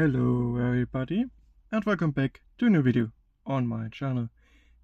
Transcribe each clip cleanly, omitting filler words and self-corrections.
Hello everybody and welcome back to a new video on my channel.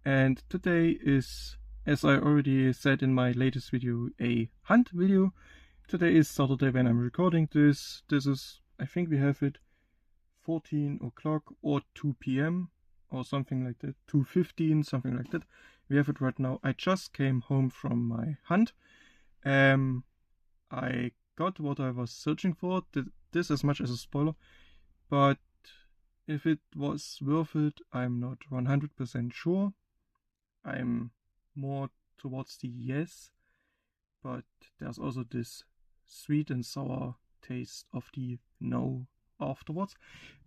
And today is, as I already said in my latest video, a hunt video. Today is Saturday when I'm recording this. This is, I think we have it 14 o'clock or 2 p.m. or something like that, 2:15, something like that. We have it right now. I just came home from my hunt. I got what I was searching for. This as much as a spoiler. But if it was worth it, I'm not 100% sure. I'm more towards the yes, but there's also this sweet and sour taste of the no afterwards.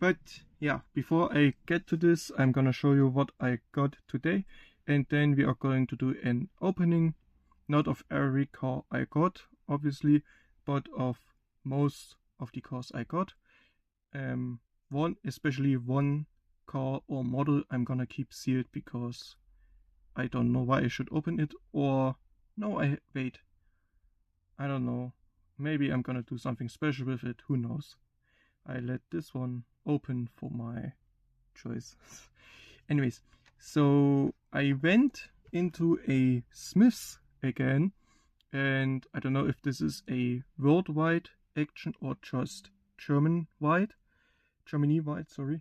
But yeah, before I get to this, I'm gonna show you what I got today, and then we are going to do an opening, not of every car I got, obviously, but of most of the cars I got. Especially one car or model I'm gonna keep sealed because I don't know why I should open it, or no, wait, I don't know, maybe I'm gonna do something special with it, who knows. I let this one open for my choice. Anyways, so I went into a Smith's again, and I don't know if this is a worldwide action or just Germany-wide, sorry.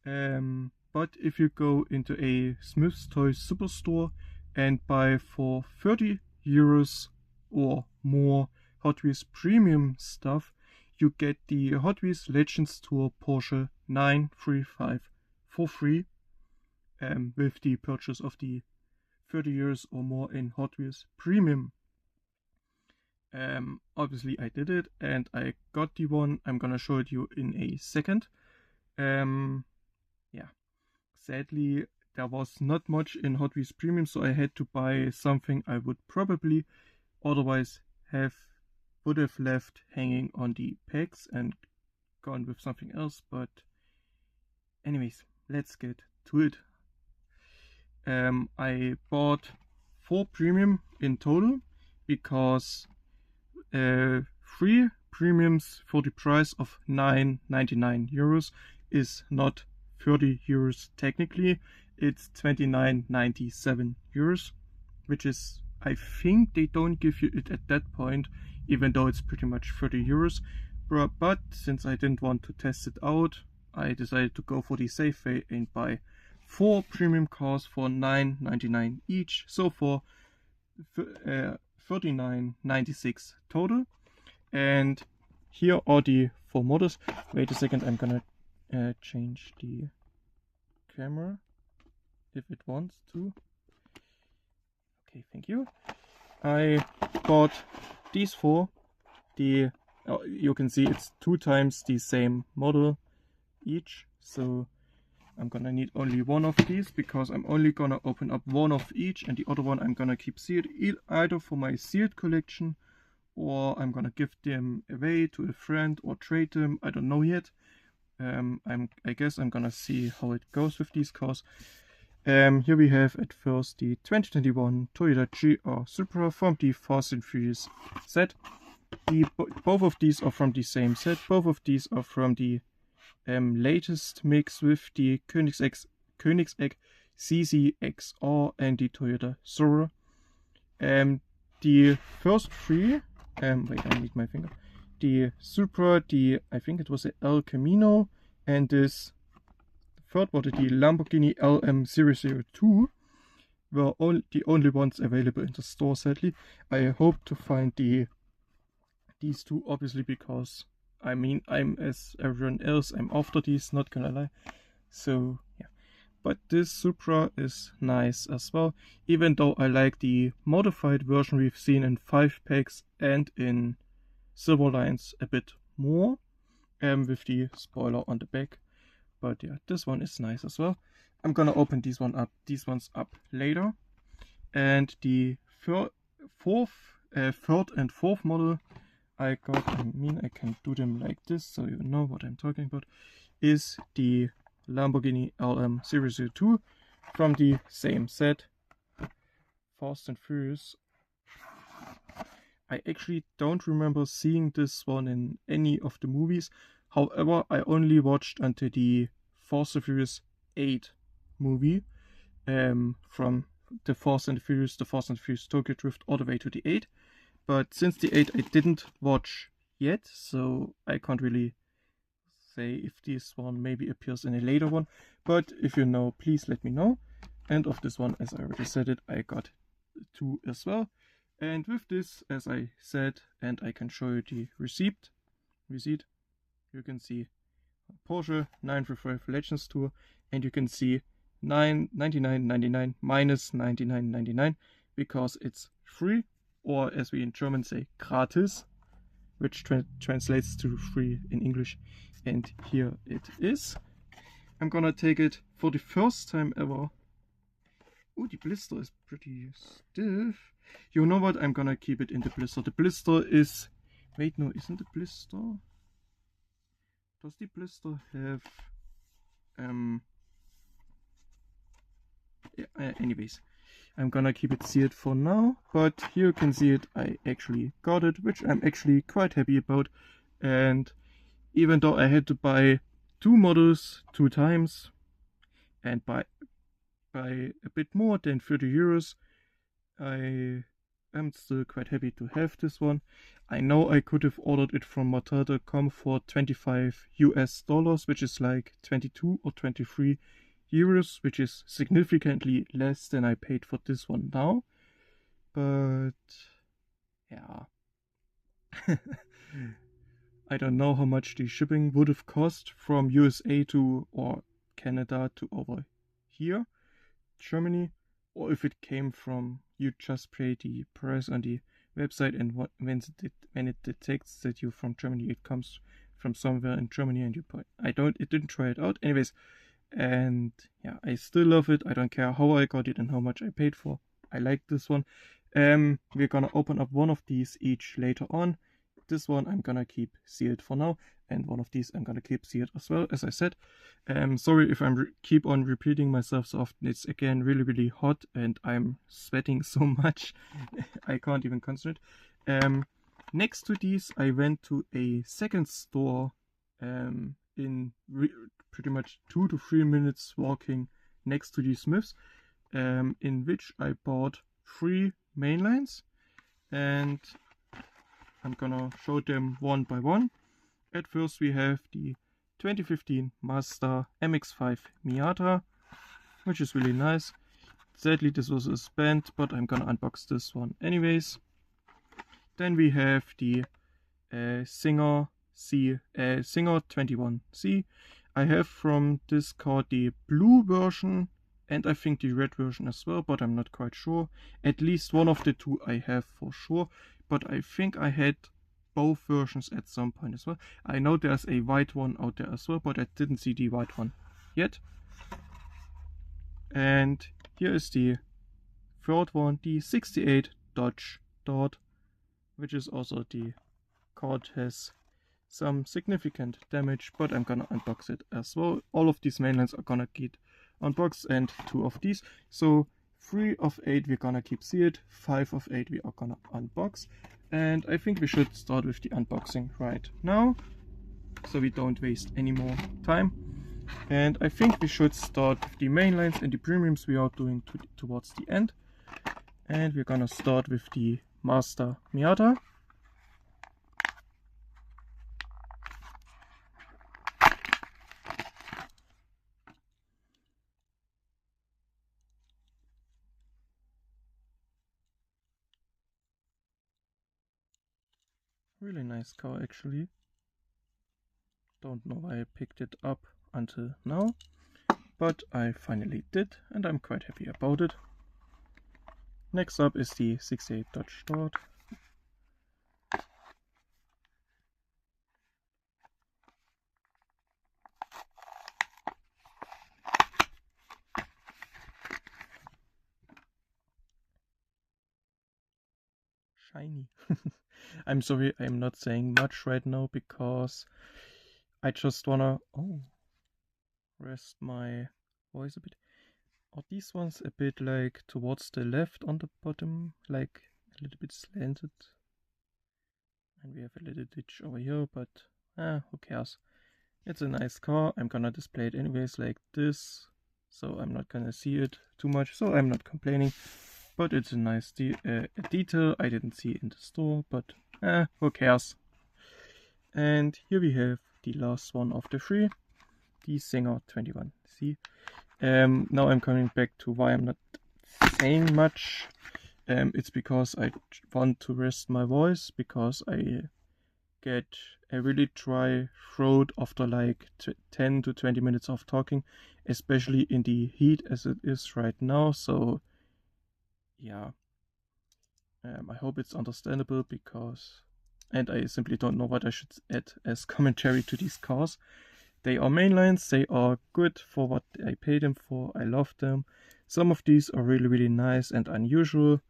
But if you go into a Smith's Toys Superstore and buy for 30 euros or more Hot Wheels premium stuff, you get the Hot Wheels Legends Tour Porsche 935 for free, with the purchase of the 30 euros or more in Hot Wheels premium. Obviously I did it and I got the one. I'm gonna show it you in a second. Yeah, sadly there was not much in Hot Wheels Premium, so I had to buy something I would probably otherwise would have left hanging on the pegs and gone with something else. But anyways, let's get to it. I bought 4 premium in total because 3 premiums for the price of 9.99 euros is not 30 euros technically. It's 29.97 euros, which is, I think they don't give you it at that point, even though it's pretty much 30 euros. But since I didn't want to test it out, I decided to go for the safe way and buy 4 premium cars for 9.99 each, so for 39.96 total. And here are the 4 models. Wait a second, I'm gonna change the camera if it wants to. Okay, thank you. I bought these 4. You can see it's 2 times the same model each, so I'm gonna need only one of these because I'm only gonna open up one of each, and the other one I'm gonna keep sealed, either for my sealed collection or I'm gonna give them away to a friend or trade them. I don't know yet. I guess I'm gonna see how it goes with these cars. Here we have at first the 2021 Toyota GR Supra from the Fast and Furious set. Both of these are from the same set. Both of these are from the latest mix with the Koenigsegg CZ-XR and the Toyota Sora. The first 3, wait, I need my finger. The Supra, I think it was a El Camino, and this third was the Lamborghini LM002 were the only ones available in the store, sadly. I hope to find these 2, obviously, because I mean, I'm as everyone else, I'm after these, not gonna lie. So yeah, but this Supra is nice as well, even though I like the modified version we've seen in 5 packs and in Silverlines a bit more, with the spoiler on the back. But yeah, this one is nice as well. I'm gonna open these ones up later. And the third and fourth model I got, I mean, I can do them like this so you know what I'm talking about, is the Lamborghini LM002 from the same set, Fast and Furious. I actually don't remember seeing this one in any of the movies. However, I only watched until the Fast and Furious 8 movie, from the Fast and Furious Tokyo Drift all the way to the 8. But since the 8 I didn't watch yet, so I can't really say if this one maybe appears in a later one. But if you know, please let me know. And of this one, as I already said it, I got 2 as well. And with this, as I said, and I can show you the receipt, you can see Porsche 935 Legends Tour, and you can see 99.99 minus 99.99 because it's free, or as we in German say, gratis, which translates to free in English. And here it is. I'm gonna take it for the first time ever. Oh, the blister is pretty stiff. You know what? I'm gonna keep it in the blister. The blister is... Wait, no, isn't the blister... Does the blister have... Yeah, anyways, I'm gonna keep it sealed for now. But here you can see it. I actually got it, which I'm actually quite happy about. And even though I had to buy 2 models 2 times, and by a bit more than 30 euros, I am still quite happy to have this one. I know I could have ordered it from Mattel.com for 25 US dollars, which is like 22 or 23 euros, which is significantly less than I paid for this one now. But yeah. I don't know how much the shipping would have cost from USA to, or Canada to over here, Germany, or if it came from, you just pay the price on the website, and when it detects that you're from Germany, it comes from somewhere in Germany, and you pay. It didn't try it out anyways. And yeah, I still love it. I don't care how I got it and how much I paid for. I like this one. We're gonna open up one of these each later on. This one I'm gonna keep sealed for now, and one of these I'm gonna keep sealed as well, as I said. Sorry if I keep on repeating myself so often. It's again really hot and I'm sweating so much I can't even concentrate. Next to these I went to a second store in pretty much 2 to 3 minutes walking next to the Smiths, in which I bought 3 mainlines, and I'm gonna show them one by one. At first we have the 2015 Mazda MX-5 Miata, which is really nice. Sadly this was a spent, but I'm gonna unbox this one anyways. Then we have the Singer 21C. I have from this car the blue version and I think the red version as well, but I'm not quite sure. At least one of the 2 I have for sure, but I think I had both versions at some point as well. I know there's a white one out there as well, but I didn't see the white one yet. And here is the third one, the 68 Dodge Dart, which is also the card has some significant damage, but I'm gonna unbox it as well. All of these mainlines are gonna get unboxed, and 2 of these. So 3 of 8 we're gonna keep sealed, 5 of 8 we are gonna unbox. And I think we should start with the unboxing right now, so we don't waste any more time. And I think we should start with the mainlines and the premiums we are doing towards the end. And we're gonna start with the Mazda Miata. Really nice car actually. Don't know why I picked it up until now, but I finally did and I'm quite happy about it. Next up is the 68 Dodge Dart. Shiny. I'm sorry, I'm not saying much right now because I just wanna rest my voice a bit. Are these ones a bit like towards the left on the bottom, like a little bit slanted? And we have a little ditch over here, but who cares? It's a nice car. I'm gonna display it anyways like this, so I'm not gonna see it too much, so I'm not complaining. But it's a nice detail I didn't see in the store, but who cares. And here we have the last one of the three, the Singer 21C. Now I'm coming back to why I'm not saying much. It's because I want to rest my voice, because I get a really dry throat after like 10 to 20 minutes of talking, especially in the heat as it is right now. So yeah, I hope it's understandable, because, and I simply don't know what I should add as commentary to these cars. They are mainlines, they are good for what I paid them for, I love them. Some of these are really, really nice and unusual.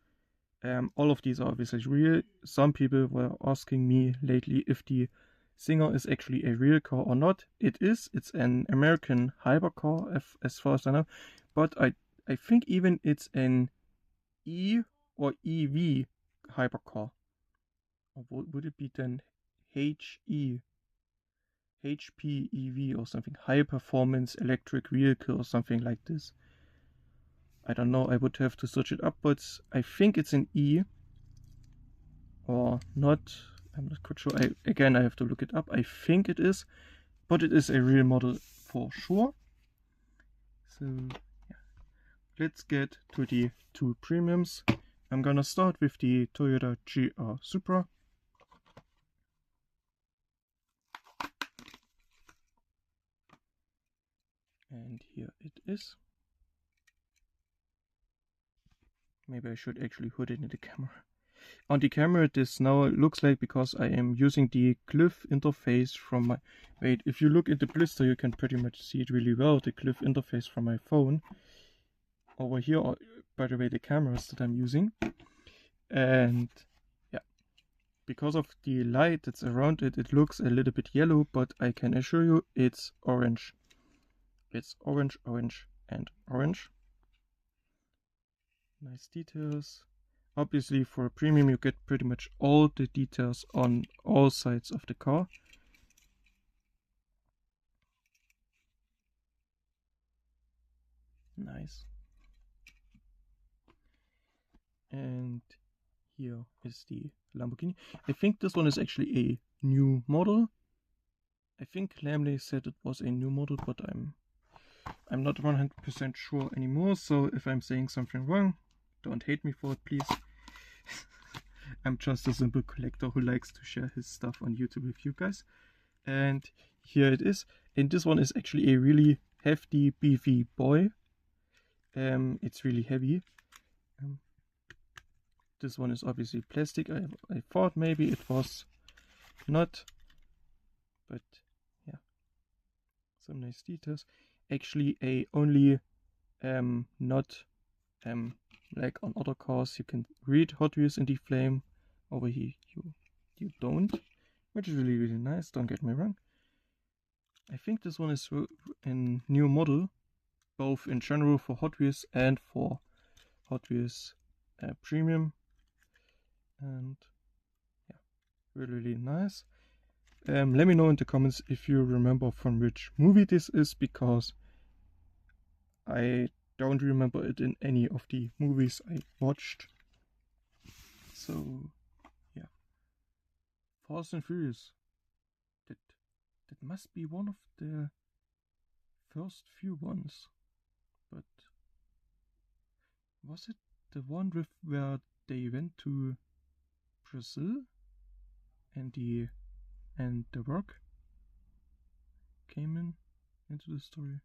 All of these are obviously real. Some people were asking me lately if the Singer is actually a real car or not. It is. It's an American hypercar, as far as I know. But I think even it's an E or EV hypercar. Or would it be then HE? HPEV or something, high performance electric vehicle or something like this. I don't know, I would have to search it up, but I think it's an E or not. I'm not quite sure. Again, I have to look it up. I think it is, but it is a real model for sure. So yeah, let's get to the two premiums. I'm gonna start with the Toyota GR Supra. And here it is. Maybe I should actually put it in the camera. On the camera this now looks like, because I am using the Glyph interface from my... Wait, if you look at the blister you can pretty much see it really well, the Glyph interface from my phone. Over here are, by the way, the cameras that I'm using. And yeah, because of the light that's around it, it looks a little bit yellow, but I can assure you it's orange. It's orange, orange, and orange. Nice details. Obviously for a premium you get pretty much all the details on all sides of the car. Nice. And here is the Lamborghini. I think this one is actually a new model. I think Lamley said it was a new model, but I'm not 100% sure anymore, so if I'm saying something wrong, don't hate me for it, please. I'm just a simple collector who likes to share his stuff on YouTube with you guys. And here it is. And this one is actually a really hefty, beefy boy. It's really heavy. This one is obviously plastic. I thought maybe it was not, but yeah, some nice details. Actually, a only not like on other cars you can read Hot Wheels in the flame. Over here you don't, which is really, really nice, don't get me wrong. I think this one is a new model, both in general for Hot Wheels and for Hot Wheels Premium. And yeah, really, really nice. Let me know in the comments if you remember from which movie this is, because I don't remember it in any of the movies I watched. So yeah, Fast and Furious. That must be one of the first few ones, but was it the one with where they went to Brazil and the Rock came into the story?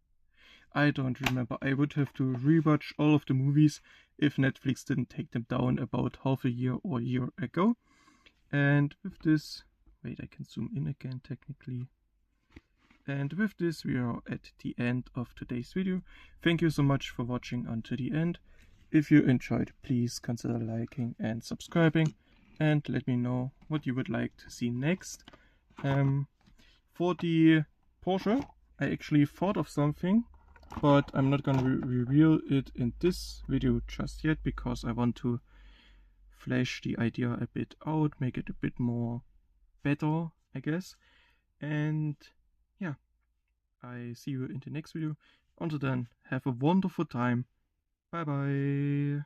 I don't remember. I would have to rewatch all of the movies if Netflix didn't take them down about half a year or a year ago. And with this, wait, I can zoom in again technically. And with this we are at the end of today's video. Thank you so much for watching until the end. If you enjoyed, please consider liking and subscribing, and let me know what you would like to see next. For the Porsche, I actually thought of something, but I'm not gonna reveal it in this video just yet, because I want to flesh the idea a bit out, make it a bit more better, I guess. And yeah, I see you in the next video. Until then, have a wonderful time. Bye bye.